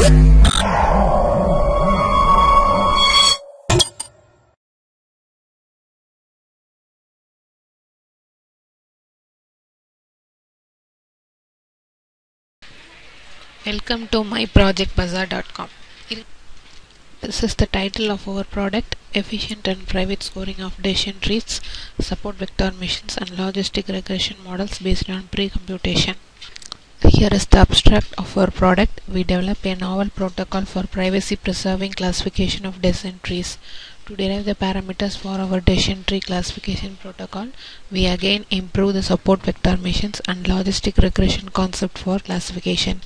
Welcome to myprojectbazaar.com. This is the title of our product: Efficient and Private Scoring of Decision Trees, Support Vector Machines and Logistic Regression Models based on Pre-Computation. Here is the abstract of our product. We develop a novel protocol for privacy-preserving classification of decision trees. To derive the parameters for our decision tree classification protocol, we again improve the support vector machines and logistic regression concept for classification.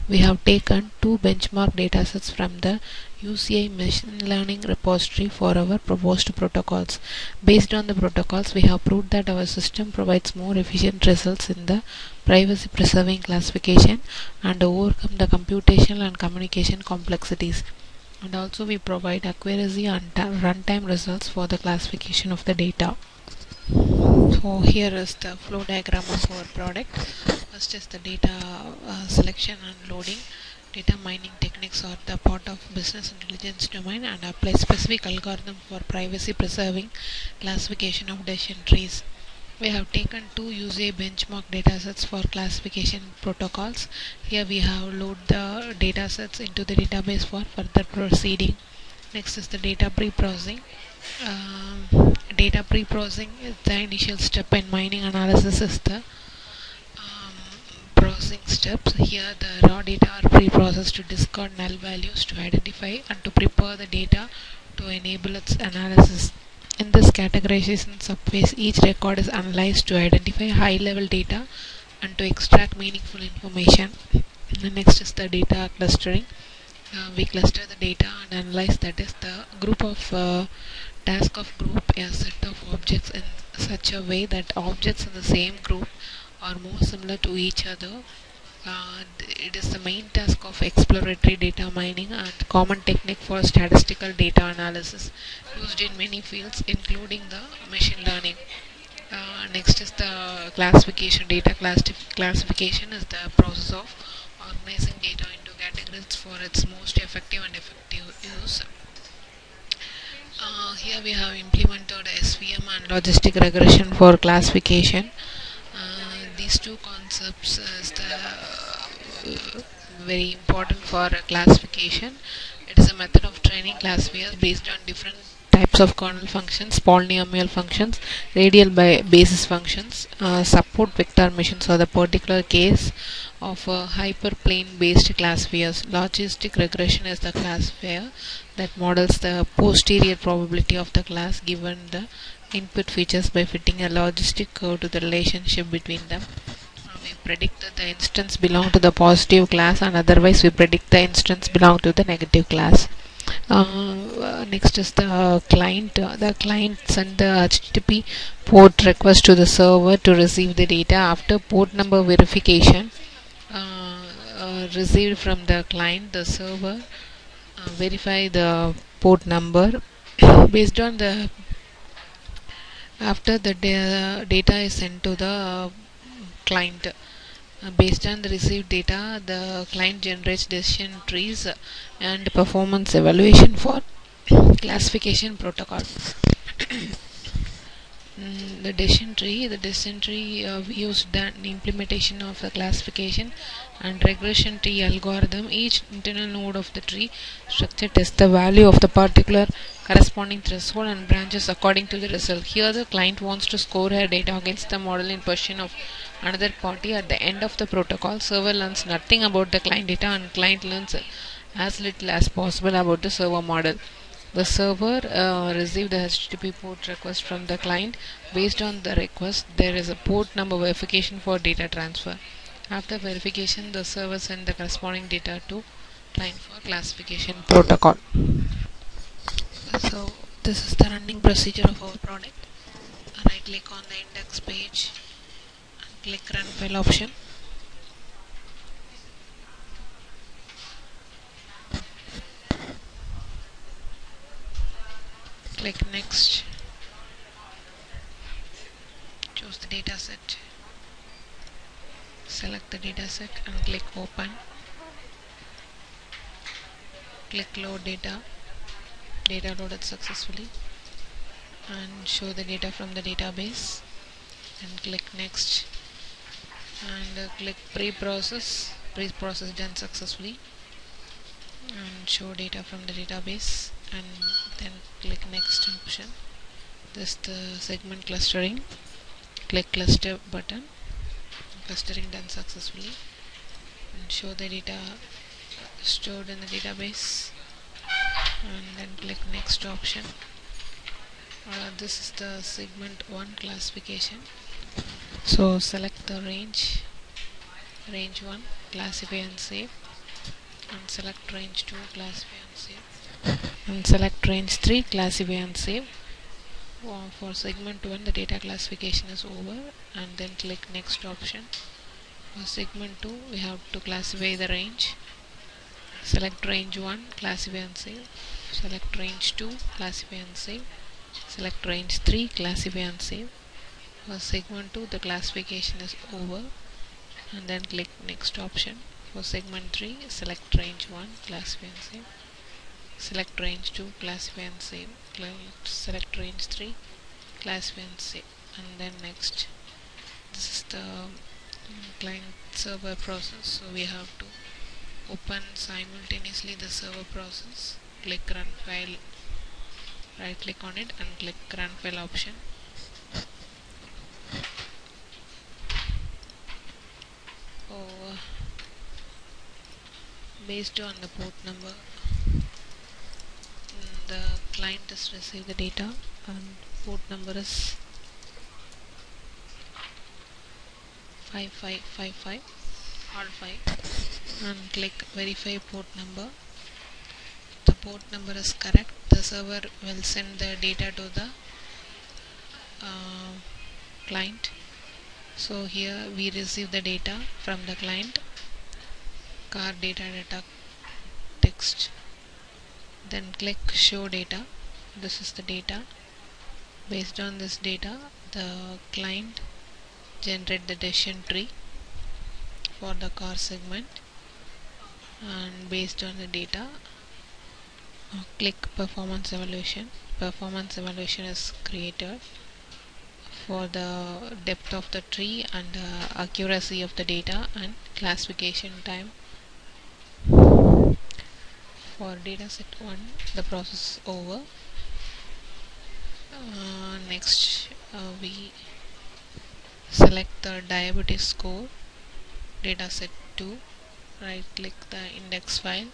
We have taken two benchmark datasets from the UCI machine learning repository for our proposed protocols. Based on the protocols, we have proved that our system provides more efficient results in the privacy preserving classification and overcome the computational and communication complexities. And also we provide accuracy and runtime results for the classification of the data. So here is the flow diagram of our product. First is the data selection and loading. Data mining techniques are the part of business intelligence domain and apply specific algorithm for privacy preserving classification of decision trees. We have taken two UCI benchmark datasets for classification protocols. Here we have loaded the datasets into the database for further proceeding. Next is the data pre-processing. Data pre-processing is the initial step in mining analysis. Is the processing steps. Here the raw data are pre-processed to discard null values, to identify and to prepare the data to enable its analysis. In this categorization subphase, each record is analyzed to identify high-level data and to extract meaningful information. The next is the data clustering. We cluster the data and analyze, that is the group of task of group a set of objects in such a way that objects in the same group are more similar to each other. It is the main task of exploratory data mining and common technique for statistical data analysis used in many fields including the machine learning. Next is the classification. Data classification is the process of organizing data into categories for its most effective use. Here we have implemented SVM and logistic regression for classification. These two concepts is very important for classification. It is a method of training classifiers based on different types of kernel functions, polynomial functions, radial basis functions. Support vector machines are the particular case of hyperplane based classifiers. Logistic regression is the classifier that models the posterior probability of the class given the input features by fitting a logistic curve to the relationship between them. We predict that the instance belong to the positive class, and otherwise we predict the instance belong to the negative class. Next is the client. The client send the HTTP port request to the server to receive the data. After port number verification received from the client, the server verify the port number. Based on the after the data is sent to the client, based on the received data, the client generates decision trees and performance evaluation for classification protocol. The decision tree we used the implementation of the classification and regression tree algorithm. Each internal node of the tree structure tests the value of the particular corresponding threshold and branches according to the result. Here the client wants to score her data against the model in question of another party. At the end of the protocol, server learns nothing about the client data and client learns as little as possible about the server model. The server received the HTTP port request from the client. Based on the request, there is a port number verification for data transfer. After verification, the server sends the corresponding data to client for classification protocol. So this is the running procedure of our product. Right click on the index page and click run file option. Click next, choose the dataset, select the dataset and click open. click load data. Data loaded successfully, and show the data from the database, and click next, and click pre-process. Pre-process done successfully, and show data from the database, and then click next option. This is the segment clustering. Click cluster button. Clustering done successfully, and show the data stored in the database, and then click next option. This is the segment 1 classification. So select the range 1, classify and save, and select range 2, classify and save, and select range 3, classify and save. For segment 1 the data classification is over, and then click next option. For segment 2 we have to classify the range. Select range 1, classify and save. Select range 2, classify and save. Select range 3, classify and save. For segment 2 the classification is over, and then click next option. For segment 3 select range 1, classify and save. Select range 2, classify and save. Select range 3, classify and save, and then next. This is the client server process, so we have to open simultaneously the server process. Click run file, right click on it and click run file option. Based on the port number, the client has received the data, and port number is 5555 all 5, and click verify port number. The port number is correct. The server will send the data to the client. So here we receive the data from the client, car data text. Then click show data. This is the data. Based on this data the client generate the decision tree for the car segment, and based on the data click performance evaluation. Performance evaluation is created for the depth of the tree and accuracy of the data and classification time. For dataset 1 the process is over. Next we select the diabetes score dataset 2, right click the index file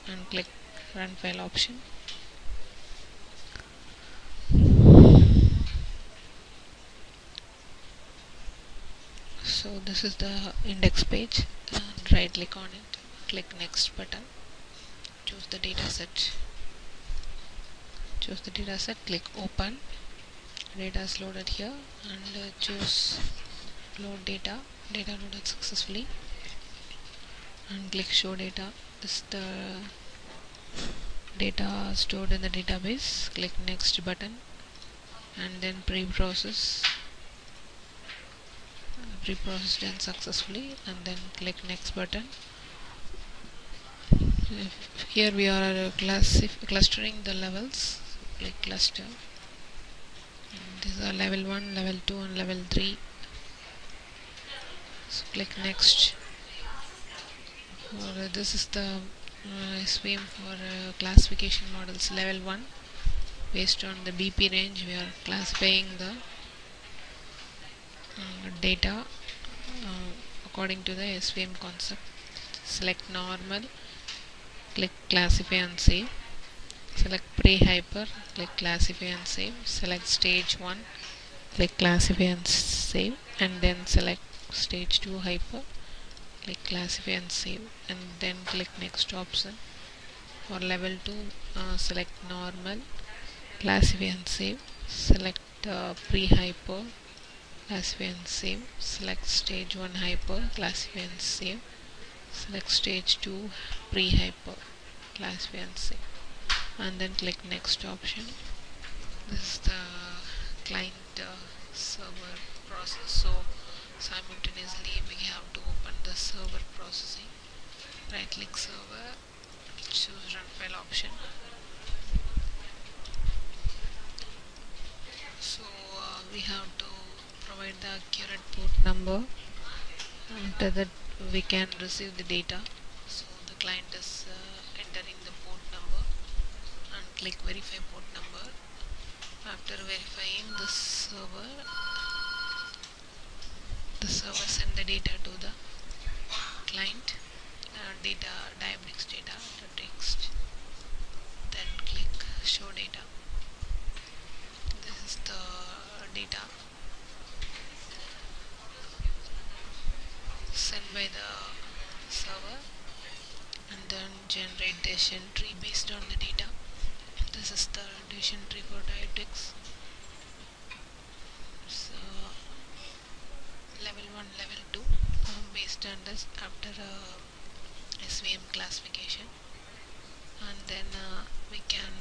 and click run file option. So this is the index page, and right click on it, click next button, choose the dataset, click open. Data is loaded here, and choose load data. Data loaded successfully, and click show data. This is the data stored in the database. Click next button, and then pre-process done successfully, and then click next button. Here we are clustering the levels. Click cluster. These are level 1, level 2 and level 3. So click next. This is the SVM for classification models level 1. Based on the BP range we are classifying the data according to the SVM concept. Select normal, click classify and save. Select pre-hyper, click classify and save. Select stage 1, click classify and save, and then select stage 2 hyper, click classify and save, and then click next option. For level 2 select normal, classify and save. Select pre-hyper, classify and save. Select stage 1 hyper, classify and save. Select stage 2 pre-hyper, classify and save, and then click next option. This is the client server process, so simultaneously we have to open the server processing. Right click server, choose run file option. So we have to provide the accurate port number. After that we can receive the data. So the client is entering the port number and click verify port number. After verifying the server send the data to the client. Data diabricks data to text. Then click show data. This is the data sent by the server, and then generate decision tree based on the data. This is the decision tree for diabricks. So level 1, level 2 based on this after SVM classification, and then we can